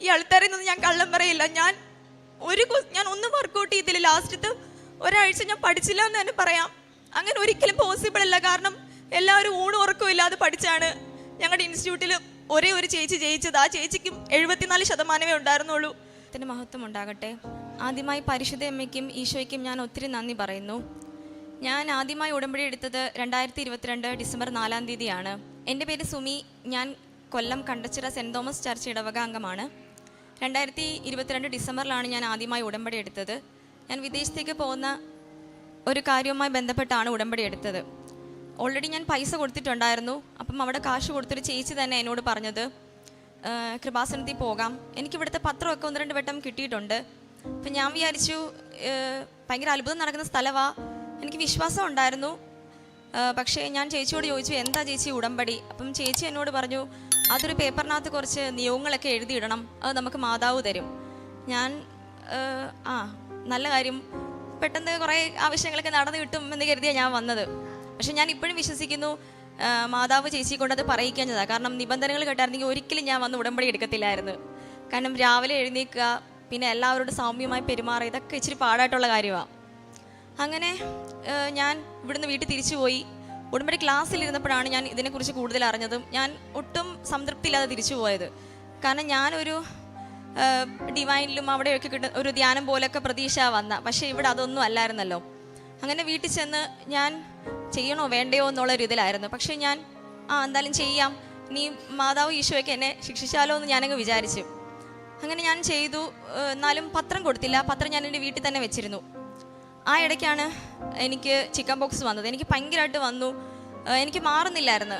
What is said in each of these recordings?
ഈ ആൾക്കാരിൽ നിന്ന് ഞാൻ കള്ളം പറയില്ല. ഞാൻ ഒന്നും വർക്കൗട്ട് ചെയ്തില്ല. ലാസ്റ്റത്തെ ഒരാഴ്ച ഞാൻ പഠിച്ചില്ല എന്ന് തന്നെ പറയാം. അങ്ങനെ ഒരിക്കലും പോസിബിൾ അല്ല. കാരണം എല്ലാവരും ഊണും ഉറക്കവും ഇല്ലാതെ പഠിച്ചാണ് ഞങ്ങളുടെ ഇൻസ്റ്റിറ്റ്യൂട്ടിൽ ഒരേ ഒരു ചേച്ചി ജയിച്ചത്. ആ ചേച്ചിക്കും 74% ഉണ്ടായിരുന്നുള്ളൂ. ത്തിന് മഹത്വം ഉണ്ടാകട്ടെ. ആദ്യമായി പരിശുദ്ധ അമ്മയ്ക്കും ഈശോയ്ക്കും ഞാൻ ഒത്തിരി നന്ദി പറയുന്നു. ഞാൻ ആദ്യമായി ഉടമ്പടി എടുത്തത് 2022 ഡിസംബർ 4-ാം തീയതിയാണ്. എൻ്റെ പേര് സുമി. ഞാൻ കൊല്ലം കണ്ടച്ചിറ സെൻറ് തോമസ് ചർച്ച് ഇടവക അംഗമാണ്. 2022 ഡിസംബറിലാണ് ഞാൻ ആദ്യമായി ഉടമ്പടി എടുത്തത്. ഞാൻ വിദേശത്തേക്ക് പോകുന്ന ഒരു കാര്യവുമായി ബന്ധപ്പെട്ടാണ് ഉടമ്പടി എടുത്തത്. ഓൾറെഡി ഞാൻ പൈസ കൊടുത്തിട്ടുണ്ടായിരുന്നു. അപ്പം അവിടെ കാശ് കൊടുത്തൊരു ചേച്ചി തന്നെ എന്നോട് പറഞ്ഞത്, കൃപാസനത്തിൽ പോകാം, എനിക്കിവിടുത്തെ പത്രമൊക്കെ 1-2 വട്ടം കിട്ടിയിട്ടുണ്ട്. അപ്പം ഞാൻ വിചാരിച്ചു ഭയങ്കര അത്ഭുതം നടക്കുന്ന സ്ഥലമാണ്, എനിക്ക് വിശ്വാസം ഉണ്ടായിരുന്നു. പക്ഷേ ഞാൻ ചേച്ചിയോട് ചോദിച്ചു, എന്താ ചേച്ചി ഉടമ്പടി? അപ്പം ചേച്ചി എന്നോട് പറഞ്ഞു, അതൊരു പേപ്പറിനകത്ത് കുറച്ച് നിയോഗങ്ങളൊക്കെ എഴുതിയിടണം, അത് നമുക്ക് മാതാവ് തരും. ഞാൻ നല്ല കാര്യം, പെട്ടെന്ന് കുറേ ആവശ്യങ്ങളൊക്കെ നടന്നു കിട്ടും എന്ന് കരുതിയാണ് ഞാൻ വന്നത്. പക്ഷെ ഞാൻ ഇപ്പോഴും വിശ്വസിക്കുന്നു മാതാവ് ചേച്ചി കൊണ്ടത് പറയിക്കുന്നതാണ്. കാരണം നിബന്ധനകൾ കേട്ടായിരുന്നെങ്കിൽ ഒരിക്കലും ഞാൻ വന്ന് ഉടമ്പടി എടുക്കത്തില്ലായിരുന്നു. കാരണം രാവിലെ എഴുന്നേൽക്കുക, പിന്നെ എല്ലാവരോടും സൗമ്യമായി പെരുമാറുക, ഇതൊക്കെ ഇച്ചിരി പാടായിട്ടുള്ള കാര്യമാണ്. അങ്ങനെ ഞാൻ ഇവിടുന്ന് വീട്ടിൽ തിരിച്ചു പോയി. ഉടമ്പടി ക്ലാസ്സിലിരുന്നപ്പോഴാണ് ഞാൻ ഇതിനെക്കുറിച്ച് കൂടുതൽ അറിഞ്ഞതും ഞാൻ ഒട്ടും സംതൃപ്തിയില്ലാതെ തിരിച്ചു പോയത്. കാരണം ഞാനൊരു ഡിവൈനിലും അവിടെയൊക്കെ കിട്ടുന്ന ഒരു ധ്യാനം പോലെയൊക്കെ പ്രതീക്ഷ വന്ന, പക്ഷേ ഇവിടെ അതൊന്നും അല്ലായിരുന്നല്ലോ. അങ്ങനെ വീട്ടിൽ ചെന്ന് ഞാൻ ചെയ്യണോ വേണ്ടയോ എന്നുള്ളൊരു ഇതിലായിരുന്നു. പക്ഷേ ഞാൻ എന്തായാലും ചെയ്യാം, നീ മാതാവ് ഈശോയ്ക്ക് എന്നെ ശിക്ഷിച്ചാലോ എന്ന് ഞാനങ്ങ് വിചാരിച്ചു. അങ്ങനെ ഞാൻ ചെയ്തു. എന്നാലും പത്രം കൊടുത്തില്ല. പത്രം ഞാൻ എൻ്റെ വീട്ടിൽ തന്നെ വെച്ചിരുന്നു. ആ ഇടയ്ക്കാണ് എനിക്ക് ചിക്കൻ ബോക്സ് വന്നത്. എനിക്ക് ഭയങ്കരമായിട്ട് വന്നു. എനിക്ക് മാറുന്നില്ലായിരുന്നു,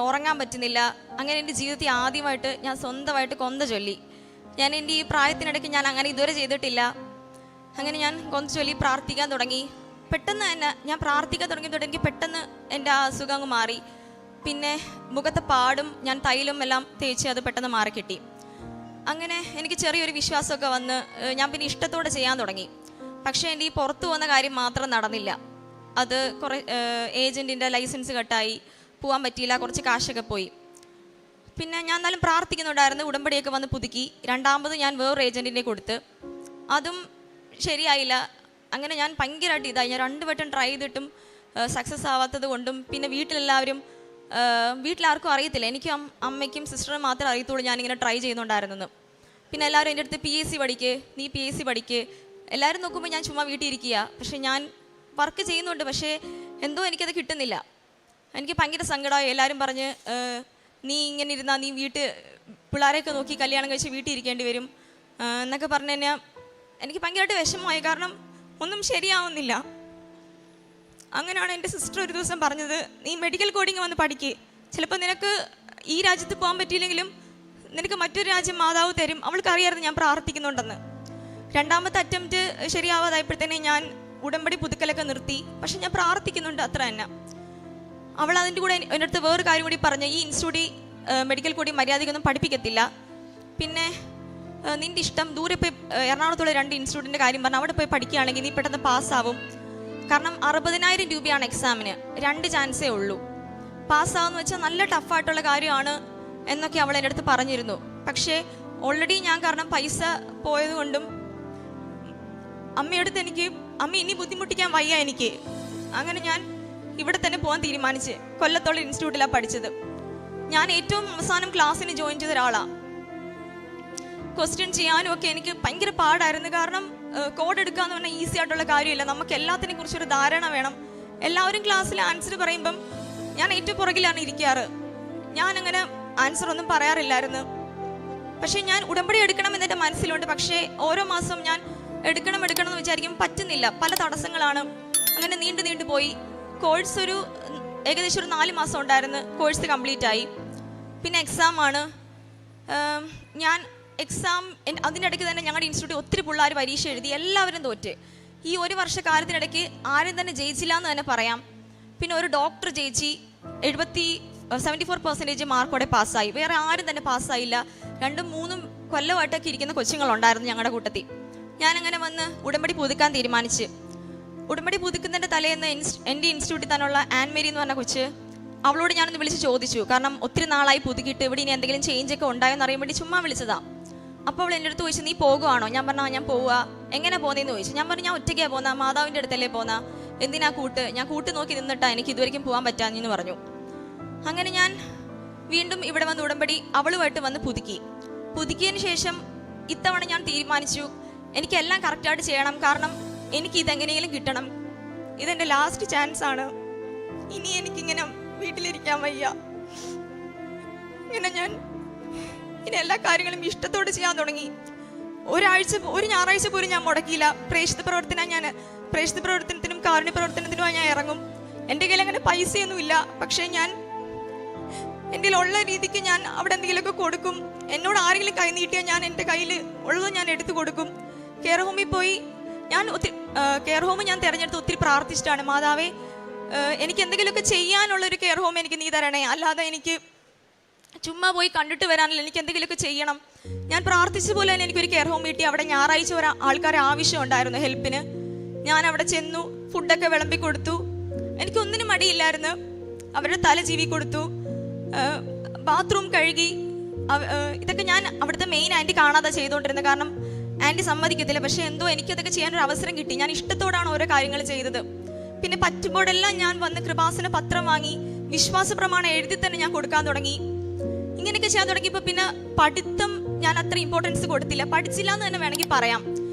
ഉറങ്ങാൻ പറ്റുന്നില്ല. അങ്ങനെ എൻ്റെ ജീവിതത്തിൽ ആദ്യമായിട്ട് ഞാൻ സ്വന്തമായിട്ട് കൊന്ത ചൊല്ലി. ഞാൻ എൻ്റെ ഈ പ്രായത്തിനിടയ്ക്ക് ഞാൻ അങ്ങനെ ഇതുവരെ ചെയ്തിട്ടില്ല. അങ്ങനെ ഞാൻ കൊന്ത ചൊല്ലി പ്രാർത്ഥിക്കാൻ തുടങ്ങി. പെട്ടെന്ന് തന്നെ ഞാൻ പ്രാർത്ഥിക്കാൻ തുടങ്ങിയതോടെ എനിക്ക് പെട്ടെന്ന് എൻ്റെ ആ അസുഖം അങ്ങ് മാറി. പിന്നെ മുഖത്തെ പാടും ഞാൻ തൈലും എല്ലാം തേച്ച് അത് പെട്ടെന്ന് മാറിക്കിട്ടി. അങ്ങനെ എനിക്ക് ചെറിയൊരു വിശ്വാസമൊക്കെ വന്ന് ഞാൻ പിന്നെ ഇഷ്ടത്തോടെ ചെയ്യാൻ തുടങ്ങി. പക്ഷേ എൻ്റെ ഈ പുറത്തു പോകുന്ന കാര്യം മാത്രം നടന്നില്ല. അത് കുറേ ഏജൻറ്റിൻ്റെ ലൈസൻസ് കട്ടായി, പോകാൻ പറ്റിയില്ല, കുറച്ച് കാശൊക്കെ പോയി. പിന്നെ ഞാൻ എന്നാലും പ്രാർത്ഥിക്കുന്നുണ്ടായിരുന്നു. ഉടമ്പടിയൊക്കെ വന്ന് പുതുക്കി. രണ്ടാമത് ഞാൻ വേറൊരു ഏജൻറ്റിനെ കൊടുത്ത്, അതും ശരിയായില്ല. അങ്ങനെ ഞാൻ ഭയങ്കരമായിട്ട് ഇതായി. ഞാൻ 2 വട്ടം ട്രൈ ചെയ്തിട്ടും സക്സസ് ആവാത്തത് കൊണ്ടും പിന്നെ വീട്ടിലാർക്കും അറിയത്തില്ല. എനിക്കും അമ്മയ്ക്കും സിസ്റ്ററിനും മാത്രമേ അറിയത്തുള്ളൂ ഞാനിങ്ങനെ ട്രൈ ചെയ്യുന്നുണ്ടായിരുന്നെന്ന്. പിന്നെ എല്ലാവരും എൻ്റെ അടുത്ത് PSC പഠിക്ക്, നീ PSC പഠിക്ക്. എല്ലാവരും നോക്കുമ്പോൾ ഞാൻ ചുമ്മാ വീട്ടിൽ ഇരിക്കുക. പക്ഷേ ഞാൻ വർക്ക് ചെയ്യുന്നുണ്ട്, പക്ഷേ എന്തോ എനിക്കത് കിട്ടുന്നില്ല. എനിക്ക് ഭയങ്കര സങ്കടമായി. എല്ലാവരും പറഞ്ഞ്, നീ ഇങ്ങനെ ഇരുന്നാൽ നീ പിള്ളേരെയൊക്കെ നോക്കി കല്യാണം കഴിച്ച് വീട്ടിൽ ഇരിക്കേണ്ടി വരും എന്നൊക്കെ പറഞ്ഞു കഴിഞ്ഞാൽ എനിക്ക് ഭയങ്കരമായിട്ട് വിഷമമായി. കാരണം ഒന്നും ശരിയാവുന്നില്ല. അങ്ങനെയാണ് എൻ്റെ സിസ്റ്റർ ഒരു ദിവസം പറഞ്ഞത്, നീ മെഡിക്കൽ കോഡിങ് വന്ന് പഠിക്ക്, ചിലപ്പോൾ നിനക്ക് ഈ രാജ്യത്ത് പോകാൻ പറ്റിയില്ലെങ്കിലും നിനക്ക് മറ്റൊരു രാജ്യം മാതാവ് തരും. അവൾക്കറിയായിരുന്നു ഞാൻ പ്രാർത്ഥിക്കുന്നുണ്ടെന്ന്. രണ്ടാമത്തെ അറ്റംപ്റ്റ് ശരിയാവാതായപ്പോഴത്തേനെ ഞാൻ ഉടമ്പടി പുതുക്കലൊക്കെ നിർത്തി. പക്ഷെ ഞാൻ പ്രാർത്ഥിക്കുന്നുണ്ട്, അത്ര തന്നെ. അവൾ അതിൻ്റെ കൂടെ എൻ്റെ അടുത്ത് വേറൊരു കാര്യം കൂടി പറഞ്ഞു, ഈ ഇൻസ്റ്റിറ്റ്യൂട്ടിൽ മെഡിക്കൽ കോഡിങ് മര്യാദയ്ക്കൊന്നും പഠിപ്പിക്കത്തില്ല, പിന്നെ നിൻ്റെ ഇഷ്ടം, ദൂരെ പോയി എറണാകുളത്തുള്ള 2 ഇൻസ്റ്റിറ്റ്യൂട്ടിൻ്റെ കാര്യം പറഞ്ഞാൽ അവിടെ പോയി പഠിക്കുകയാണെങ്കിൽ നീ പെട്ടെന്ന് പാസ്സാവും. കാരണം 60,000 രൂപയാണ് എക്സാമിന്, 2 ചാൻസേ ഉള്ളൂ. പാസ്സാവെന്ന് വെച്ചാൽ നല്ല ടഫായിട്ടുള്ള കാര്യമാണ് എന്നൊക്കെ അവൾ എൻ്റെ അടുത്ത് പറഞ്ഞിരുന്നു. പക്ഷേ ഓൾറെഡി ഞാൻ കാരണം പൈസ പോയത് കൊണ്ടും അമ്മയെടുത്ത് എനിക്ക് അമ്മ ഇനി ബുദ്ധിമുട്ടിക്കാൻ വയ്യ എനിക്ക്. അങ്ങനെ ഞാൻ ഇവിടെ തന്നെ പോകാൻ തീരുമാനിച്ച് കൊല്ലത്തുള്ള ഇൻസ്റ്റിറ്റ്യൂട്ടിലാണ് പഠിച്ചത്. ഞാൻ ഏറ്റവും അവസാനം ക്ലാസ്സിന് ജോയിൻ ചെയ്ത ഒരാളാണ്. ക്വസ്റ്റ്യൻ ചെയ്യാനും ഒക്കെ എനിക്ക് ഭയങ്കര പാടായിരുന്നു. കാരണം കോഡ് എടുക്കുക എന്ന് പറഞ്ഞാൽ ഈസി ആയിട്ടുള്ള കാര്യമില്ല. നമുക്ക് എല്ലാത്തിനെ കുറിച്ചൊരു ധാരണ വേണം. എല്ലാവരും ക്ലാസ്സിൽ ആൻസർ പറയുമ്പം ഞാൻ ഏറ്റവും പുറകിലാണ് ഇരിക്കാറ്. ഞാൻ അങ്ങനെ ആൻസർ ഒന്നും പറയാറില്ലായിരുന്നു. പക്ഷേ ഞാൻ ഉടമ്പടി എടുക്കണം എന്നെൻ്റെ മനസ്സിലുണ്ട്. പക്ഷേ ഓരോ മാസം ഞാൻ എടുക്കണം എന്ന് വിചാരിക്കും, പറ്റുന്നില്ല, പല തടസ്സങ്ങളാണ്. അങ്ങനെ നീണ്ടു പോയി. കോഴ്സ് ഏകദേശം ഒരു 4 മാസം ഉണ്ടായിരുന്നു. കോഴ്സ് കംപ്ലീറ്റ് ആയി. പിന്നെ എക്സാമാണ്. എക്സാം അതിനിടയ്ക്ക് തന്നെ ഞങ്ങളുടെ ഇൻസ്റ്റിറ്റ്യൂട്ടിൽ ഒത്തിരി പിള്ളേർ പരീക്ഷ എഴുതി, എല്ലാവരും തോറ്റ്. ഈ 1 വർഷക്കാലത്തിനിടയ്ക്ക് ആരും തന്നെ ജയിച്ചില്ല എന്ന് തന്നെ പറയാം. പിന്നെ ഒരു ഡോക്ടർ ജയിച്ച് 74% മാർക്കോടെ പാസ്സായി. വേറെ ആരും തന്നെ പാസ്സായില്ല. 2-3 കൊല്ലമായിട്ടൊക്കെ ഇരിക്കുന്ന കൊച്ചുങ്ങളുണ്ടായിരുന്നു ഞങ്ങളുടെ കൂട്ടത്തിൽ. ഞാനങ്ങനെ വന്ന് ഉടമ്പടി പുതുക്കാൻ തീരുമാനിച്ച്. ഉടമ്പടി പുതുക്കുന്നതിൻ്റെ തലേന്ന് എൻ്റെ ഇൻസ്റ്റിറ്റ്യൂട്ടിൽ തന്നെയുള്ള ആൻമേരി എന്ന് പറഞ്ഞ കൊച്ച്, അവളോട് ഞാനൊന്ന് വിളിച്ച് ചോദിച്ചു. കാരണം ഒത്തിരി നാളായി പുതുക്കിയിട്ട് ഇവിടെ ഇനി എന്തെങ്കിലും ചേഞ്ചൊക്കെ ഉണ്ടായെന്ന് അറിയാൻ വേണ്ടി ചുമ്മാ വിളിച്ചതാണ്. അപ്പോൾ അവൾ എൻ്റെ അടുത്ത് ചോദിച്ചു, നീ പോകുവാണോ? ഞാൻ പറഞ്ഞു, ഞാൻ പോവുക. എങ്ങനെ പോകുന്നതെന്ന് ചോദിച്ചു. ഞാൻ പറഞ്ഞു, ഞാൻ ഒറ്റയ്ക്കാണ് പോകുന്ന, മാതാവിൻ്റെ അടുത്തല്ലേ പോകുന്ന, എന്തിനാ കൂട്ട്? ഞാൻ കൂട്ട് നോക്കി നിന്നിട്ടാ എനിക്ക് ഇതുവരെയും പോകാൻ പറ്റാമെന്ന് പറഞ്ഞു. അങ്ങനെ ഞാൻ വീണ്ടും ഇവിടെ വന്ന് ഉടമ്പടി അവളുമായിട്ട് വന്ന് പുതുക്കിയതിന് ശേഷം ഇത്തവണ ഞാൻ തീരുമാനിച്ചു, എനിക്കെല്ലാം കറക്റ്റായിട്ട് ചെയ്യണം. കാരണം എനിക്ക് ഇതെങ്ങനെയെങ്കിലും കിട്ടണം. ഇതെൻ്റെ ലാസ്റ്റ് ചാൻസ് ആണ്. ഇനി എനിക്കിങ്ങനെ വീട്ടിലിരിക്കാൻ വയ്യ. ഇങ്ങനെ ഞാൻ ഇനി എല്ലാ കാര്യങ്ങളും ഇഷ്ടത്തോടെ ചെയ്യാൻ തുടങ്ങി. ഒരു ഞായറാഴ്ച പോലും ഞാൻ മുടക്കിയില്ല. പ്രേക്ഷിത പ്രവർത്തനത്തിനും കാരുണ്യ പ്രവർത്തനത്തിനുമായി ഞാൻ ഇറങ്ങും. എൻ്റെ കയ്യിൽ അങ്ങനെ പൈസയൊന്നുമില്ല. പക്ഷേ ഞാൻ എൻ്റെ ഉള്ള രീതിക്ക് ഞാൻ അവിടെ എന്തെങ്കിലുമൊക്കെ കൊടുക്കും. എന്നോട് ആരെങ്കിലും കൈ നീട്ടിയാൽ ഞാൻ എൻ്റെ കയ്യിൽ ഉള്ളത് ഞാൻ എടുത്തു കൊടുക്കും. കെയർ ഹോമിൽ പോയി കെയർ ഹോം ഞാൻ തിരഞ്ഞെടുത്ത് ഒത്തിരി പ്രാർത്ഥിച്ചിട്ടാണ്. മാതാവേ, എനിക്ക് എന്തെങ്കിലുമൊക്കെ ചെയ്യാനുള്ളൊരു കെയർ ഹോം എനിക്ക് നീ തരണേ. അല്ലാതെ എനിക്ക് ചുമ്മാ പോയി കണ്ടിട്ട് വരാനല്ല, എനിക്ക് എന്തെങ്കിലുമൊക്കെ ചെയ്യണം. ഞാൻ പ്രാർത്ഥിച്ച പോലെ തന്നെ എനിക്കൊരു കെയർ ഹോം കിട്ടി. അവിടെ ഞായറാഴ്ച ആൾക്കാരെ ആവശ്യം ഉണ്ടായിരുന്നു ഹെൽപ്പിന്. ഞാൻ അവിടെ ചെന്നു, ഫുഡൊക്കെ വിളമ്പി കൊടുത്തു. എനിക്കൊന്നിനും മടിയില്ലായിരുന്നു. അവരുടെ തല ജീവി കൊടുത്തു, ബാത്റൂം കഴുകി. ഇതൊക്കെ ഞാൻ അവിടുത്തെ മെയിൻ ആൻറ്റി കാണാതെ ചെയ്തുകൊണ്ടിരുന്നത്. കാരണം ആൻറ്റി സമ്മതിക്കത്തില്ല. പക്ഷെ എന്തോ എനിക്കതൊക്കെ ചെയ്യാനൊരു അവസരം കിട്ടി. ഞാൻ ഇഷ്ടത്തോടാണ് ഓരോ കാര്യങ്ങൾ ചെയ്തത്. പിന്നെ പറ്റുമ്പോഴെല്ലാം ഞാൻ വന്ന് കൃപാസന പത്രം വാങ്ങി വിശ്വാസ പ്രമാണം എഴുതി തന്നെ ഞാൻ കൊടുക്കാൻ തുടങ്ങി. ഇങ്ങനെയൊക്കെ ചെയ്യാൻ തുടങ്ങിയപ്പോൾ പിന്നെ പഠിത്തം ഞാൻ അത്ര ഇമ്പോർട്ടൻസ് കൊടുത്തില്ല. പഠിച്ചില്ല എന്ന് തന്നെ വേണമെങ്കിൽ പറയാം.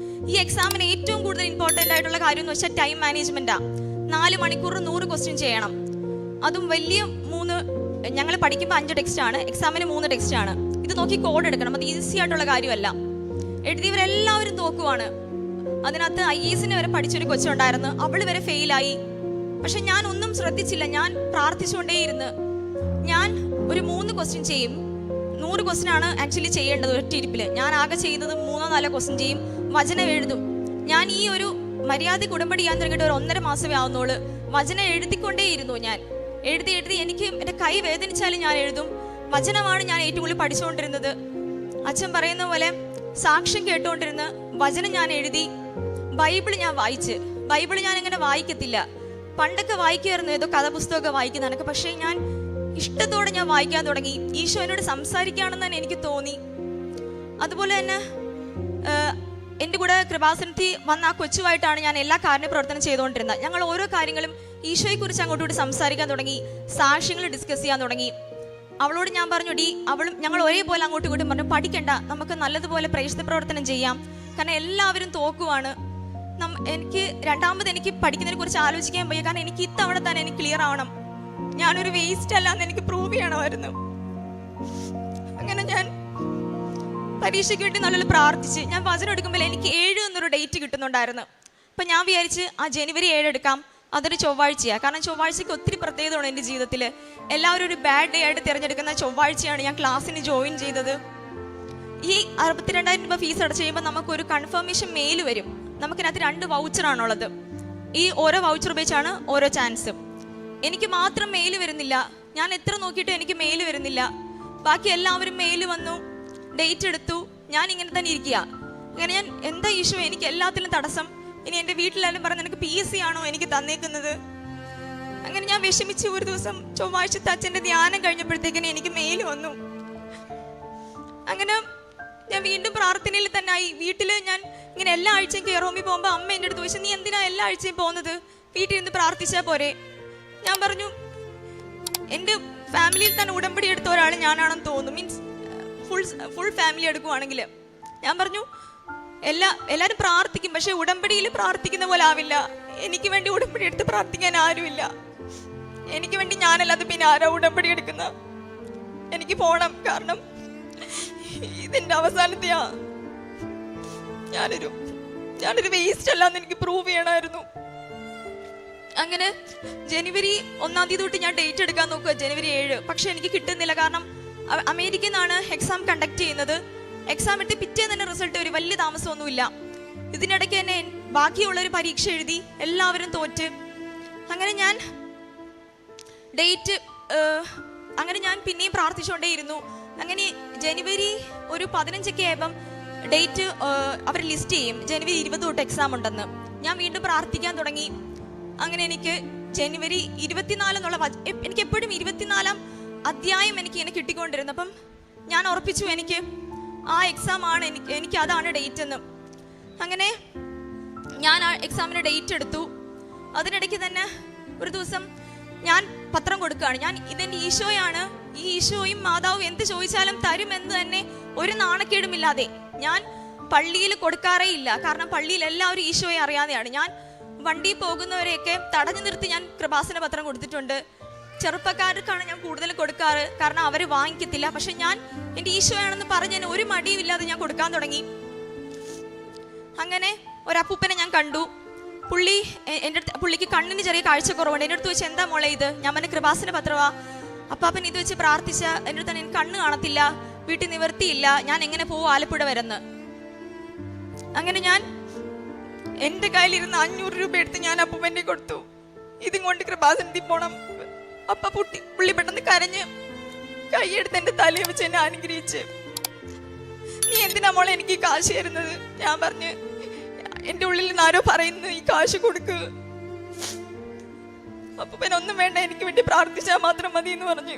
ഈ എക്സാമിന് ഏറ്റവും കൂടുതൽ ഇമ്പോർട്ടൻ്റ് ആയിട്ടുള്ള കാര്യം എന്ന് വെച്ചാൽ ടൈം മാനേജ്മെൻറ്റാണ്. 4 മണിക്കൂർ 100 ക്വസ്റ്റ്യൻ ചെയ്യണം. അതും വലിയ 3, ഞങ്ങൾ പഠിക്കുമ്പോൾ 5 ടെക്സ്റ്റാണ്, എക്സാമിന് 3 ടെക്സ്റ്റാണ്. ഇത് നോക്കി കോഡ് എടുക്കണം. അത് ഈസി ആയിട്ടുള്ള കാര്യമല്ല. എഴുതിയവരെല്ലാവരും തോക്കുവാണ്. അതിനകത്ത് IAS വരെ പഠിച്ചൊരു കൊച്ചുണ്ടായിരുന്നു. അവൾ വരെ ഫെയിലായി. പക്ഷെ ഞാൻ ഒന്നും ശ്രദ്ധിച്ചില്ല. ഞാൻ പ്രാർത്ഥിച്ചുകൊണ്ടേയിരുന്ന് ഞാൻ ഒരു 3 ക്വസ്റ്റ്യൻ ചെയ്യും. 100 ക്വസ്റ്റ്യൻ ആണ് ആക്ച്വലി ചെയ്യേണ്ടത് ഒറ്റ ഇരിപ്പിൽ. ഞാൻ ആകെ ചെയ്യുന്നത് 3-4 ക്വസ്റ്റ്യൻ ചെയ്യും, വചനം എഴുതും. ഞാൻ ഈ ഒരു മര്യാദയ്ക്ക് ഉടമ്പടി ചെയ്യാൻ തുടങ്ങിയിട്ട് ഒരു 1.5 മാസമേ ആവുന്നുള്ളൂ. വചനം എഴുതിക്കൊണ്ടേയിരുന്നു. ഞാൻ എഴുതി എനിക്ക് എൻ്റെ കൈ വേദനിച്ചാലും ഞാൻ എഴുതും. വചനമാണ് ഞാൻ ഏറ്റവും കൂടുതൽ പഠിച്ചുകൊണ്ടിരുന്നത്. അച്ഛൻ പറയുന്ന പോലെ സാക്ഷ്യം കേട്ടുകൊണ്ടിരുന്ന് വചനം ഞാൻ എഴുതി. ബൈബിൾ ഞാൻ വായിച്ച്. ബൈബിൾ ഞാൻ അങ്ങനെ വായിക്കത്തില്ല. പണ്ടൊക്കെ വായിക്കുമായിരുന്നു, ഏതോ കഥാപുസ്തകമൊക്കെ വായിക്കുന്നതൊക്കെ. പക്ഷേ ഞാൻ ഇഷ്ടത്തോടെ ഞാൻ വായിക്കാൻ തുടങ്ങി. ഈശോ എന്നോട് സംസാരിക്കുകയാണെന്ന് തന്നെ എനിക്ക് തോന്നി. അതുപോലെ തന്നെ എൻ്റെ കൂടെ കൃപാസനത്തിൽ വന്ന ആ കൊച്ചുമായിട്ടാണ് ഞാൻ എല്ലാ കാരുണ്യ പ്രവർത്തനം ചെയ്തുകൊണ്ടിരുന്നത്. ഞങ്ങൾ ഓരോ കാര്യങ്ങളും ഈശോയെക്കുറിച്ച് അങ്ങോട്ടും കൂടി സംസാരിക്കാൻ തുടങ്ങി, സാക്ഷ്യങ്ങൾ ഡിസ്കസ് ചെയ്യാൻ തുടങ്ങി. അവളോട് ഞാൻ പറഞ്ഞു, ഞങ്ങൾ ഒരേപോലെ അങ്ങോട്ടും ഇങ്ങോട്ടും പറഞ്ഞു, പഠിക്കണ്ട, നമുക്ക് നല്ലതുപോലെ പ്രേക്ഷിത പ്രവർത്തനം ചെയ്യാം. കാരണം എല്ലാവരും തോക്കുവാണ്. എനിക്ക് പഠിക്കുന്നതിനെ കുറിച്ച് ആലോചിക്കാൻ വയ്യ. കാരണം എനിക്ക് ഇത്തവണ തന്നെ എനിക്ക് ക്ലിയർ ആവണം. ഞാനൊരു വേസ്റ്റ് അല്ലാന്ന് എനിക്ക് പ്രൂവ് ചെയ്യണമായിരുന്നു. അങ്ങനെ ഞാൻ പരീക്ഷയ്ക്ക് വേണ്ടി നല്ലൊരു പ്രാർത്ഥിച്ച് ഞാൻ വചനം എടുക്കുമ്പോൾ എനിക്ക് 7 എന്നൊരു ഡേറ്റ് കിട്ടുന്നുണ്ടായിരുന്നു. അപ്പം ഞാൻ വിചാരിച്ച് ആ ജനുവരി 7 എടുക്കാം. അതൊരു ചൊവ്വാഴ്ചയാണ്. കാരണം ചൊവ്വാഴ്ചയ്ക്ക് ഒത്തിരി പ്രത്യേകതയാണ് എൻ്റെ ജീവിതത്തിൽ. എല്ലാവരും ഒരു ബാഡ് ഡേ ആയിട്ട് തിരഞ്ഞെടുക്കുന്ന ചൊവ്വാഴ്ചയാണ് ഞാൻ ക്ലാസ്സിന് ജോയിൻ ചെയ്തത്. ഈ 62,000 രൂപ ഫീസ് അടച്ചു കഴിയുമ്പോൾ നമുക്കൊരു കൺഫർമേഷൻ മെയിൽ വരും. നമുക്കിനകത്ത് 2 വൗച്ചറാണുള്ളത്. ഈ ഓരോ വൗച്ചർ ഉപയോഗിച്ചാണ് ഓരോ ചാൻസും. എനിക്ക് മാത്രം മെയിൽ വരുന്നില്ല. ഞാൻ എത്ര നോക്കിയിട്ടും എനിക്ക് മെയിൽ വരുന്നില്ല. ബാക്കി എല്ലാവരും മെയിൽ വന്നു, ഡേറ്റ് എടുത്തു. ഞാൻ ഇങ്ങനെ തന്നെ ഇരിക്കുക. അങ്ങനെ ഞാൻ എന്താ ഈശോ എനിക്ക് എല്ലാത്തിലും തടസ്സം? ഇനി എൻ്റെ വീട്ടിലെല്ലാം പറഞ്ഞ് നിനക്ക് PSC ആണോ എനിക്ക് തന്നേക്കുന്നത്? അങ്ങനെ ഞാൻ വിഷമിച്ച് ഒരു ദിവസം ചൊവ്വാഴ്ചത്തെ അച്ഛൻ്റെ ധ്യാനം കഴിഞ്ഞപ്പോഴത്തേക്കിന് എനിക്ക് മെയിൽ വന്നു. അങ്ങനെ ഞാൻ വീണ്ടും പ്രാർത്ഥനയിൽ തന്നെ ആയി. വീട്ടിൽ ഞാൻ ഇങ്ങനെ എല്ലാ ആഴ്ചയും കെയർ ഹോമിൽ പോകുമ്പോൾ അമ്മ എൻ്റെ അടുത്ത് ചോദിച്ചു, നീ എന്തിനാ എല്ലാ ആഴ്ചയും പോകുന്നത്? വീട്ടിൽ ഇരുന്ന് പ്രാർത്ഥിച്ചാൽ പോരെ? ഞാൻ പറഞ്ഞു, എൻ്റെ ഫാമിലിയിൽ തന്നെ ഉടമ്പടി എടുത്ത ഒരാൾ ഞാനാണെന്ന് തോന്നുന്നു. മീൻസ് ഫുൾ ഫാമിലി എടുക്കുവാണെങ്കിൽ. ഞാൻ പറഞ്ഞു, എല്ലാവരും പ്രാർത്ഥിക്കും, പക്ഷെ ഉടമ്പടിയിൽ പ്രാർത്ഥിക്കുന്ന പോലെ ആവില്ല. എനിക്ക് വേണ്ടി ഉടമ്പടി എടുത്ത് പ്രാർത്ഥിക്കാൻ ആരുമില്ല. എനിക്ക് വേണ്ടി ഞാനല്ലാതെ പിന്നെ ആരാ ഉടമ്പടി എടുക്കുന്ന? എനിക്ക് പോണം. കാരണം ഇതിൻ്റെ അവസാനത്തെയാ. ഞാനൊരു വേസ്റ്റ് അല്ലാന്ന് എനിക്ക് പ്രൂവ് ചെയ്യണമായിരുന്നു. അങ്ങനെ ജനുവരി 1-ാം തീയതി തൊട്ട് ഞാൻ ഡേറ്റ് എടുക്കാൻ നോക്കുക, ജനുവരി 7. പക്ഷെ എനിക്ക് കിട്ടുന്നില്ല. കാരണം അമേരിക്കയിൽ നിന്നാണ് എക്സാം കണ്ടക്ട് ചെയ്യുന്നത്. എക്സാം എടുത്ത് പിറ്റേന്ന് തന്നെ റിസൾട്ട് വരും. വലിയ താമസമൊന്നുമില്ല. ഇതിനിടയ്ക്ക് തന്നെ ബാക്കിയുള്ളൊരു പരീക്ഷ എഴുതി, എല്ലാവരും തോറ്റ്. അങ്ങനെ ഞാൻ പിന്നെയും പ്രാർത്ഥിച്ചുകൊണ്ടേയിരുന്നു. അങ്ങനെ ജനുവരി ഒരു 15 ആയപ്പം ഡേറ്റ് അവർ ലിസ്റ്റ് ചെയ്യും. ജനുവരി 20 തൊട്ട് എക്സാം ഉണ്ടെന്ന്. ഞാൻ വീണ്ടും പ്രാർത്ഥിക്കാൻ തുടങ്ങി. അങ്ങനെ എനിക്ക് ജനുവരി 24 എന്നുള്ള എനിക്ക് എപ്പോഴും 24-ാം അധ്യായം എനിക്ക് ഇങ്ങനെ കിട്ടിക്കൊണ്ടിരുന്നു. അപ്പം ഞാൻ ഉറപ്പിച്ചു, എനിക്ക് ആ എക്സാം ആണ് എനിക്ക് അതാണ് ഡേറ്റ് എന്ന്. അങ്ങനെ ഞാൻ ആ എക്സാമിന് ഡേറ്റ് എടുത്തു. അതിനിടയ്ക്ക് തന്നെ ഒരു ദിവസം ഞാൻ പത്രം കൊടുക്കുകയാണ്. ഞാൻ ഇതെൻ്റെ ഈശോയാണ്, ഈ ഈശോയും മാതാവും എന്ത് ചോദിച്ചാലും തരുമെന്ന് തന്നെ ഒരു നാണക്കേടുമില്ലാതെ ഞാൻ പള്ളിയിൽ കൊടുക്കാറേ ഇല്ല. കാരണം പള്ളിയിൽ എല്ലാവരും ഈശോയെ അറിയാതെയാണ്. ഞാൻ വണ്ടി പോകുന്നവരെയൊക്കെ തടഞ്ഞു നിർത്തി ഞാൻ കൃപാസന പത്രം കൊടുത്തിട്ടുണ്ട്. ചെറുപ്പക്കാർക്കാണ് ഞാൻ കൂടുതൽ കൊടുക്കാറ്, കാരണം അവർ വാങ്ങിക്കത്തില്ല. പക്ഷെ ഞാൻ എൻ്റെ ഈശോയാണെന്ന് പറഞ്ഞ് തന്നെ ഒരു മടിയും ഇല്ലാതെ ഞാൻ കൊടുക്കാൻ തുടങ്ങി. അങ്ങനെ ഒരപ്പൂപ്പനെ ഞാൻ കണ്ടു. പുള്ളിക്ക് കണ്ണിന് ചെറിയ കാഴ്ചക്കുറവുണ്ട്. എൻ്റെ അടുത്ത് വെച്ച് എന്താ മോളെ ഇത്? ഞാൻ പറഞ്ഞ കൃപാസന പത്രവാ. അപ്പാപ്പൻ ഇത് വെച്ച് പ്രാർത്ഥിച്ച എൻ്റെ അടുത്ത് തന്നെ കണ്ണ് കാണത്തില്ല, വീട്ടിൽ നിവർത്തിയില്ല, ഞാൻ എങ്ങനെ പോവും ആലപ്പുഴ വരുന്ന്. അങ്ങനെ ഞാൻ എൻ്റെ കയ്യിലിരുന്ന് 500 രൂപ എടുത്ത് ഞാൻ അപ്പൂപ്പൻ്റെ കൊടുത്തു. ഇതും കൊണ്ട് കൃപാസനത്തിൽ പോണം. അപ്പ പുള്ളി പെട്ടെന്ന് കരഞ്ഞ് കൈയെടുത്ത് എൻ്റെ തലയിൽ വെച്ച് എന്നെ അനുഗ്രഹിച്ച്, നീ എന്തിനാ മോളെ എനിക്ക് ഈ കാശ് തരുന്നത്? ഞാൻ പറഞ്ഞ് എൻ്റെ ഉള്ളിൽ നിന്ന് ആരോ പറയുന്നു ഈ കാശ് കൊടുക്ക്. അപ്പൂപ്പൻ ഒന്നും വേണ്ട, എനിക്ക് വേണ്ടി പ്രാർത്ഥിച്ചാൽ മാത്രം മതി എന്ന് പറഞ്ഞു.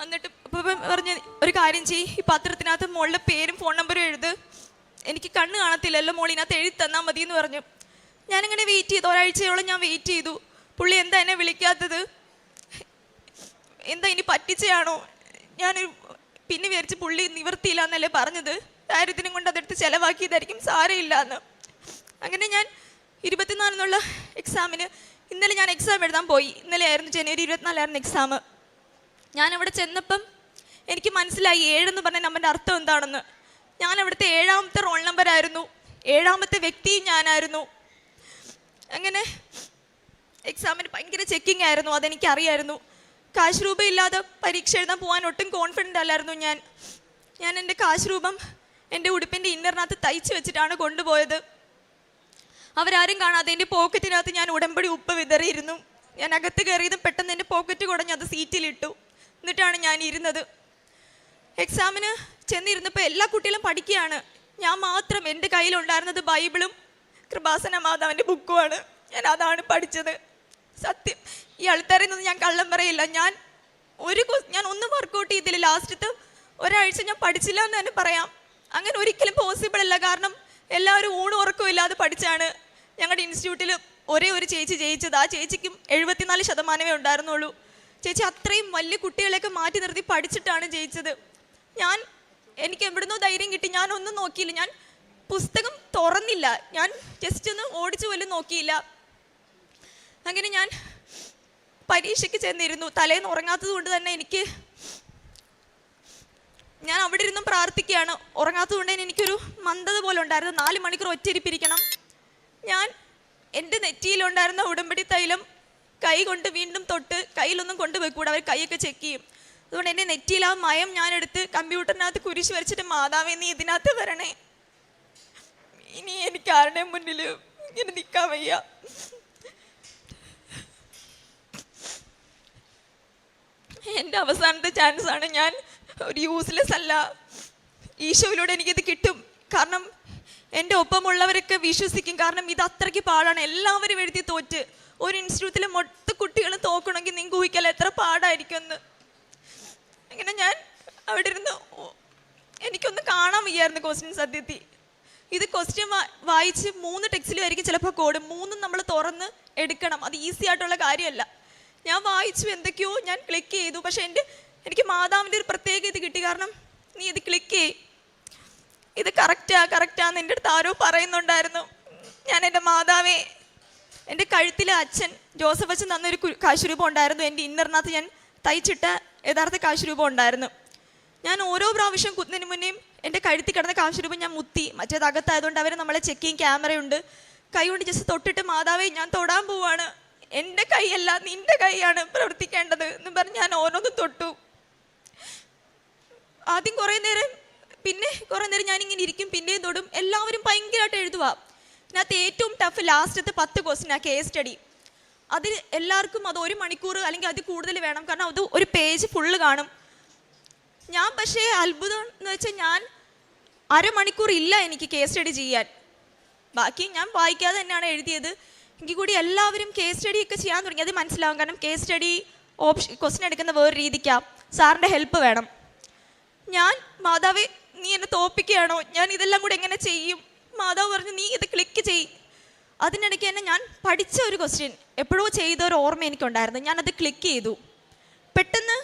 എന്നിട്ട് അപ്പൂപ്പൻ പറഞ്ഞ് ഒരു കാര്യം ചെയ്യ്, ഈ പത്രത്തിനകത്ത് മോളുടെ പേരും ഫോൺ നമ്പറും എഴുത്, എനിക്ക് കണ്ണ് കാണത്തില്ലല്ലോ മോൾ, ഇതിനകത്ത് എഴുതി തന്നാൽ മതി എന്ന് പറഞ്ഞു. ഞാനിങ്ങനെ വെയിറ്റ് ചെയ്തു. ഒരാഴ്ചയോളം ഞാൻ വെയിറ്റ് ചെയ്തു. പുള്ളി എന്താ എന്നെ വിളിക്കാത്തത്? എന്താ ഇനി പറ്റിച്ചയാണോ? ഞാൻ പിന്നെ വിചാരിച്ച് പുള്ളി നിവർത്തിയില്ല എന്നല്ലേ പറഞ്ഞത്, ദാരിദ്ര്യം കൊണ്ട് അതെടുത്ത് ചിലവാക്കിയതായിരിക്കും, സാരമില്ല എന്ന്. അങ്ങനെ ഞാൻ 24 എക്സാമിന് ഇന്നലെ ഞാൻ എക്സാം എഴുതാൻ പോയി. ഇന്നലെ ആയിരുന്നു, ജനുവരി 24 എക്സാം. ഞാൻ അവിടെ ചെന്നപ്പം എനിക്ക് മനസ്സിലായി 7 എന്ന് പറഞ്ഞ നമ്പറിൻ്റെ അർത്ഥം എന്താണെന്ന്. ഞാൻ അവിടുത്തെ 7ാമത്തെ റോൾ നമ്പർ ആയിരുന്നു, 7ാമത്തെ വ്യക്തിയും ഞാനായിരുന്നു. അങ്ങനെ എക്സാമിന് ഭയങ്കര ചെക്കിംഗ് ആയിരുന്നു, അതെനിക്കറിയായിരുന്നു. കാശ് രൂപ ഇല്ലാതെ പരീക്ഷ എഴുതാൻ പോകാൻ ഒട്ടും കോൺഫിഡൻ്റ് അല്ലായിരുന്നു ഞാൻ എൻ്റെ കാശ് രൂപം എൻ്റെ ഉടുപ്പിൻ്റെ ഇന്നറിനകത്ത് തയ്ച്ച് വെച്ചിട്ടാണ് കൊണ്ടുപോയത്. അവരാരും കാണാതെ എൻ്റെ പോക്കറ്റിനകത്ത് ഞാൻ ഉടമ്പടി ഉപ്പ് വിതറിയിരുന്നു. ഞാൻ അകത്ത് കയറിയതും പെട്ടെന്ന് എൻ്റെ പോക്കറ്റ് കുടഞ്ഞ് അത് സീറ്റിലിട്ടു. എന്നിട്ടാണ് ഞാൻ ഇരുന്നത്. എക്സാമിന് ചെന്നിരുന്നപ്പോൾ എല്ലാ കുട്ടികളും പഠിക്കുകയാണ്. ഞാൻ മാത്രം, എൻ്റെ കയ്യിലുണ്ടായിരുന്നത് ബൈബിളും കൃപാസന മാതാവിൻ്റെ ബുക്കുമാണ്. ഞാൻ അതാണ് പഠിച്ചത്. സത്യം, ഈ ആൾക്കാരിൽ നിന്ന് ഞാൻ കള്ളം പറയില്ല. ഞാൻ ഒന്നും വർക്കൗട്ട് ചെയ്തില്ല. ലാസ്റ്റത്തെ ഒരാഴ്ച ഞാൻ പഠിച്ചില്ല എന്ന് തന്നെ പറയാം. അങ്ങനെ ഒരിക്കലും പോസിബിൾ അല്ല. കാരണം എല്ലാവരും ഊണും ഉറക്കവും ഇല്ലാതെ പഠിച്ചാണ്. ഞങ്ങളുടെ ഇൻസ്റ്റിറ്റ്യൂട്ടിൽ ഒരേ ഒരു ചേച്ചി ജയിച്ചത്. ആ ചേച്ചിക്കും 74% ഉണ്ടായിരുന്നുള്ളൂ. ചേച്ചി അത്രയും വലിയ കുട്ടികളെയൊക്കെ മാറ്റി നിർത്തി പഠിച്ചിട്ടാണ് ജയിച്ചത്. എനിക്ക് എവിടുന്നോ ധൈര്യം കിട്ടി. ഞാൻ ഒന്നും നോക്കിയില്ല, ഞാൻ പുസ്തകം തുറന്നില്ല, ഞാൻ ജസ്റ്റ് ഒന്ന് ഓടിച്ചു പോലും നോക്കിയില്ല. അങ്ങനെ ഞാൻ പരീക്ഷയ്ക്ക് ചെന്നിരുന്നു. തലേന്ന് ഉറങ്ങാത്തത് കൊണ്ട് തന്നെ ഞാൻ അവിടെ ഇരുന്നും പ്രാർത്ഥിക്കുകയാണ്. ഉറങ്ങാത്തത് കൊണ്ട് തന്നെ എനിക്കൊരു മന്ദത പോലെ ഉണ്ടായിരുന്നു. 4 മണിക്കൂർ ഒറ്റയിരിപ്പിരിക്കണം. ഞാൻ എൻ്റെ നെറ്റിയിലുണ്ടായിരുന്ന ഉടമ്പടി തൈലം കൈ കൊണ്ട് വീണ്ടും തൊട്ട്, കയ്യിലൊന്നും കൊണ്ടുപോയിക്കൂടെ, അവർ കൈയൊക്കെ ചെക്ക് ചെയ്യും. അതുകൊണ്ട് എൻ്റെ നെറ്റിയിൽ ആ മയം ഞാനെടുത്ത് കമ്പ്യൂട്ടറിനകത്ത് കുരിശ് വരച്ചിട്ട്, മാതാവേ നീ ഇതിനകത്ത് വരണേ, ഇനി എനിക്ക് ആരുടെയും മുന്നിൽ ഇങ്ങനെ നിൽക്കാൻ വയ്യ. എൻ്റെ അവസാനത്തെ ചാൻസാണ്. ഞാൻ ഒരു യൂസ്ലെസ് അല്ല. ഈശോയിലൂടെ എനിക്കിത് കിട്ടും. കാരണം എൻ്റെ ഒപ്പമുള്ളവരൊക്കെ വിശ്വസിക്കും. കാരണം ഇത് അത്രയ്ക്ക് പാടാണ്. എല്ലാവരും എഴുതി തോറ്റ്. ഒരു ഇൻസ്റ്റിറ്റ്യൂട്ടിലെ മൊത്തം കുട്ടികളും തോക്കണമെങ്കിൽ നിങ്ങൾക്ക് ഊഹിക്കല്ല എത്ര പാടായിരിക്കുമെന്ന്. അങ്ങനെ ഞാൻ അവിടെ ഇരുന്ന് എനിക്കൊന്ന് കാണാൻ വയ്യായിരുന്നു ക്വസ്റ്റ്യൻ. സത്യത്തിൽ ഇത് ക്വസ്റ്റ്യൻ വായിച്ച് 3 ടെക്സ്റ്റിലുമായിരിക്കും ചിലപ്പോൾ കോഡ്. 3 നമ്മൾ തുറന്ന് എടുക്കണം. അത് ഈസി ആയിട്ടുള്ള കാര്യമല്ല. ഞാൻ വായിച്ചു, എന്തൊക്കെയോ ഞാൻ ക്ലിക്ക് ചെയ്തു. പക്ഷെ എനിക്ക് മാതാവിൻ്റെ ഒരു പ്രത്യേക ഇത് കിട്ടി. കാരണം നീ ഇത് ക്ലിക്ക് ചെയ്, ഇത് കറക്റ്റാന്ന് എൻ്റെ അടുത്ത് ആരോ പറയുന്നുണ്ടായിരുന്നു. ഞാൻ എൻ്റെ മാതാവേ, എൻ്റെ കഴുത്തിലെ അച്ഛൻ ജോസഫ് അച്ഛൻ തന്നൊരു കാശുരൂപം ഉണ്ടായിരുന്നു. എൻ്റെ ഇന്നറിനകത്ത് ഞാൻ തയ്ച്ചിട്ട യഥാർത്ഥ കാശുരൂപം ഉണ്ടായിരുന്നു. ഞാൻ ഓരോ പ്രാവശ്യം കുത്തുന്നതിന് മുന്നേയും എൻ്റെ കഴുത്തിൽ കിടന്ന കാശുരൂപം ഞാൻ മുത്തി. മറ്റേത് അകത്തായതുകൊണ്ട് അവർ നമ്മളെ ചെക്ക് ചെയ്യും, ക്യാമറയുണ്ട്. കൈ കൊണ്ട് ജസ്റ്റ് തൊട്ടിട്ട്, മാതാവേ ഞാൻ തൊടാൻ പോവാണ്, എൻ്റെ കൈയല്ല നിൻ്റെ കൈയാണ് പ്രവർത്തിക്കേണ്ടത് എന്ന് പറഞ്ഞ് ഞാൻ ഓരോന്നും തൊട്ടു. ആദ്യം കുറേ നേരം, പിന്നെ കുറേ നേരം ഞാനിങ്ങനെ ഇരിക്കും, പിന്നെയും തൊടും. എല്ലാവരും ഭയങ്കരമായിട്ട് എഴുതുക. ഇതിനകത്ത് ഏറ്റവും ടഫ് ലാസ്റ്റത്തെ 10 ക്വസ്റ്റ്യൻ, കേസ് സ്റ്റഡി. അതിൽ എല്ലാവർക്കും അത് 1 മണിക്കൂർ അല്ലെങ്കിൽ അതിൽ കൂടുതൽ വേണം. കാരണം അത് ഒരു പേജ് ഫുള്ള് കാണും. ഞാൻ പക്ഷേ അത്ഭുതം എന്ന് വെച്ചാൽ ഞാൻ അരമണിക്കൂർ ഇല്ല എനിക്ക് കേസ് സ്റ്റഡി ചെയ്യാൻ. ബാക്കി ഞാൻ വായിക്കാതെ തന്നെയാണ് എഴുതിയത്. എങ്കിൽ കൂടി എല്ലാവരും കേസ് സ്റ്റഡി ഒക്കെ ചെയ്യാൻ തുടങ്ങി. അത് മനസ്സിലാവും. കാരണം കേസ് സ്റ്റഡി ക്വസ്റ്റ്യൻ എടുക്കുന്ന വേറെ രീതിക്കാം. സാറിൻ്റെ ഹെൽപ്പ് വേണം. ഞാൻ മാതാവേ നീ എന്നെ തോപ്പിക്കുകയാണോ, ഞാൻ ഇതെല്ലാം കൂടെ എങ്ങനെ ചെയ്യും? മാതാവ് പറഞ്ഞു നീ ഇത് ക്ലിക്ക് ചെയ്. അതിനിടയ്ക്ക് തന്നെ ഞാൻ പഠിച്ച ഒരു ക്വസ്റ്റ്യൻ എപ്പോഴോ ചെയ്ത ഒരു ഓർമ്മ എനിക്കുണ്ടായിരുന്നു. ഞാനത് ക്ലിക്ക് ചെയ്തു. പെട്ടെന്ന്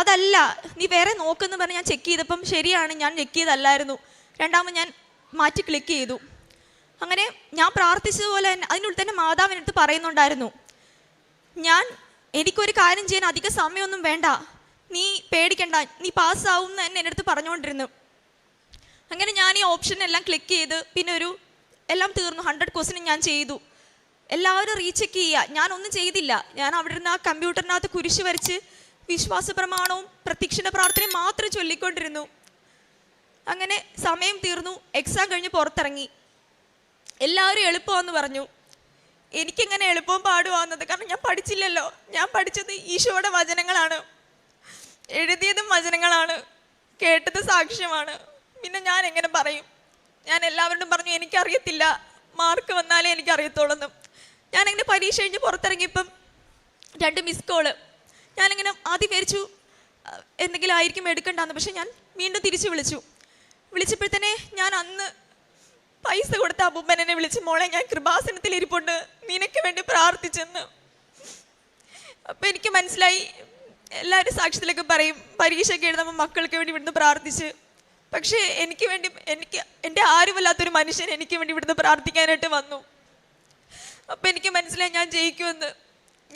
അതല്ല നീ വേറെ നോക്കുമെന്ന് പറഞ്ഞ് ഞാൻ ചെക്ക് ചെയ്തപ്പം ശരിയാണ്, ഞാൻ ചെക്ക് ചെയ്തല്ലായിരുന്നു. രണ്ടാമത് ഞാൻ മാറ്റി ക്ലിക്ക് ചെയ്തു. അങ്ങനെ ഞാൻ പ്രാർത്ഥിച്ചതുപോലെ തന്നെ അതിനുള്ളിൽ തന്നെ മാതാവിനടുത്ത് പറയുന്നുണ്ടായിരുന്നു, എനിക്കൊരു കാര്യം ചെയ്യാൻ അധിക സമയമൊന്നും വേണ്ട, നീ പേടിക്കണ്ട, നീ പാസ്സാവും എന്ന് തന്നെ എൻ്റെ അടുത്ത് പറഞ്ഞുകൊണ്ടിരുന്നു. അങ്ങനെ ഞാൻ ഈ ഓപ്ഷനെല്ലാം ക്ലിക്ക് ചെയ്ത് പിന്നെ എല്ലാം തീർന്നു. 100 ക്വസ്റ്റ്യൻ ഞാൻ ചെയ്തു. എല്ലാവരും റീചെക്ക് ചെയ്യുക, ഞാനൊന്നും ചെയ്തില്ല. ഞാൻ അവിടെ ഇരുന്ന് ആ കമ്പ്യൂട്ടറിനകത്ത് കുരിശ് വരച്ച് വിശ്വാസ പ്രമാണവും പ്രത്യക്ഷണ പ്രാർത്ഥനയും മാത്രം ചൊല്ലിക്കൊണ്ടിരുന്നു. അങ്ങനെ സമയം തീർന്നു. എക്സാം കഴിഞ്ഞ് പുറത്തിറങ്ങി. എല്ലാവരും എളുപ്പമാണെന്ന് പറഞ്ഞു. എനിക്കെങ്ങനെ എളുപ്പവും പാടുവാന്നത്? കാരണം ഞാൻ പഠിച്ചില്ലല്ലോ. ഞാൻ പഠിച്ചത് ഈശോയുടെ വചനങ്ങളാണ്, എഴുതിയതും വചനങ്ങളാണ്, കേട്ടത് സാക്ഷ്യമാണ്. പിന്നെ ഞാൻ എങ്ങനെ പറയും? ഞാൻ എല്ലാവരോടും പറഞ്ഞു എനിക്കറിയത്തില്ല, മാർക്ക് വന്നാലേ എനിക്കറിയത്തുള്ളൂ. ഞാനിങ്ങനെ പരീക്ഷ കഴിഞ്ഞ് പുറത്തിറങ്ങിയപ്പം 2 മിസ് കോള്. ഞാനിങ്ങനെ ആദ്യം വിചാരിച്ചു എന്തെങ്കിലും ആയിരിക്കും എടുക്കണ്ടെന്ന്. പക്ഷെ ഞാൻ വീണ്ടും തിരിച്ചു വിളിച്ചപ്പോഴത്തന്നെ ഞാൻ അന്ന് പൈസ കൊടുത്ത അപ്പൂപ്പൻ എന്നെ വിളിച്ച്, മോളെ ഞാൻ കൃപാസനത്തിൽ ഇരിപ്പുണ്ട്, നിനക്ക് വേണ്ടി പ്രാർത്ഥിച്ചെന്ന്. അപ്പം എനിക്ക് മനസ്സിലായി, എല്ലാവരും സാക്ഷ്യത്തിലൊക്കെ പറയും പരീക്ഷയൊക്കെ എഴുതുമ്പോൾ മക്കൾക്ക് വേണ്ടി ഇവിടുന്ന് പ്രാർത്ഥിച്ച്. പക്ഷേ എനിക്ക് എൻ്റെ ആരുമല്ലാത്തൊരു മനുഷ്യൻ എനിക്ക് വേണ്ടി ഇവിടുന്ന് പ്രാർത്ഥിക്കാനായിട്ട് വന്നു. അപ്പം എനിക്ക് മനസ്സിലായി ഞാൻ ജയിക്കുമെന്ന്.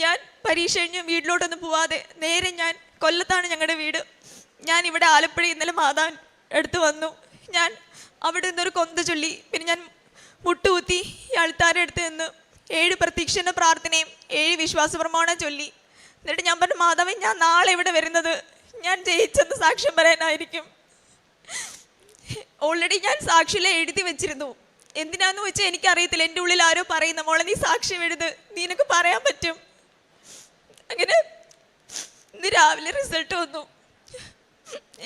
ഞാൻ പരീക്ഷ കഴിഞ്ഞ് വീട്ടിലോട്ടൊന്നും പോവാതെ നേരെ ഞാൻ കൊല്ലത്താണ് ഞങ്ങളുടെ വീട്. ഞാൻ ഇവിടെ ആലപ്പുഴ ഇന്നലെ മാതാവിൻ അടുത്ത് വന്നു. ഞാൻ അവിടെ നിന്നൊരു കൊന്ത ചൊല്ലി. പിന്നെ ഞാൻ മുട്ടുകുത്തി ഈ ആൾത്താരുടെ അടുത്ത് നിന്ന് 7 പ്രത്യക്ഷണ പ്രാർത്ഥനയും 7 വിശ്വാസ പ്രമാണം ചൊല്ലി. എന്നിട്ട് ഞാൻ പറഞ്ഞു, മാതാവേ ഞാൻ നാളെ ഇവിടെ വരുന്നത് ഞാൻ ജയിച്ചെന്ന് സാക്ഷ്യം പറയാനായിരിക്കും. ഓൾറെഡി ഞാൻ സാക്ഷിയിലെ എഴുതി വെച്ചിരുന്നു. എന്തിനാന്ന് വെച്ചാൽ എനിക്കറിയത്തില്ല, എൻ്റെ ഉള്ളിൽ ആരോ പറയുന്ന, മോളെ നീ സാക്ഷ്യം എഴുത്, നിനക്ക് പറയാൻ പറ്റും. അങ്ങനെ ഇന്ന് രാവിലെ റിസൾട്ട് വന്നു.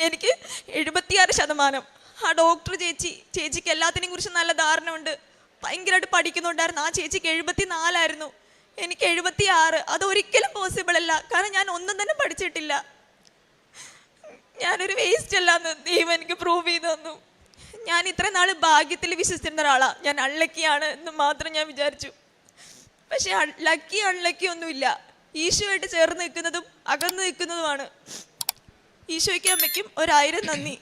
എനിക്ക് 76%. ആ ഡോക്ടർ ചേച്ചിക്ക് എല്ലാത്തിനെയും കുറിച്ച് നല്ല ധാരണ ഉണ്ട്, ഭയങ്കരമായിട്ട് പഠിക്കുന്നുണ്ടായിരുന്നു. ആ ചേച്ചിക്ക് 74 എനിക്ക് 76. അതൊരിക്കലും പോസിബിൾ അല്ല, കാരണം ഞാൻ ഒന്നും തന്നെ പഠിച്ചിട്ടില്ല. ഞാനൊരു വേസ്റ്റ് അല്ലാന്ന് ദൈവം എനിക്ക് പ്രൂവ് ചെയ്ത് തന്നു. ഞാൻ ഇത്രയും നാൾ ഭാഗ്യത്തിൽ വിശ്വസിച്ചിരുന്ന ഒരാളാണ്. ഞാൻ അൺലക്കിയാണ് എന്ന് മാത്രം ഞാൻ വിചാരിച്ചു. പക്ഷെ ലക്കി അൺലക്കി ഒന്നുമില്ല, ഈശോയായിട്ട് ചേർന്ന് നിൽക്കുന്നതും അകന്ന് നിൽക്കുന്നതുമാണ്. ഈശോയ്ക്ക് അമ്മയ്ക്കും 1000 നന്ദി.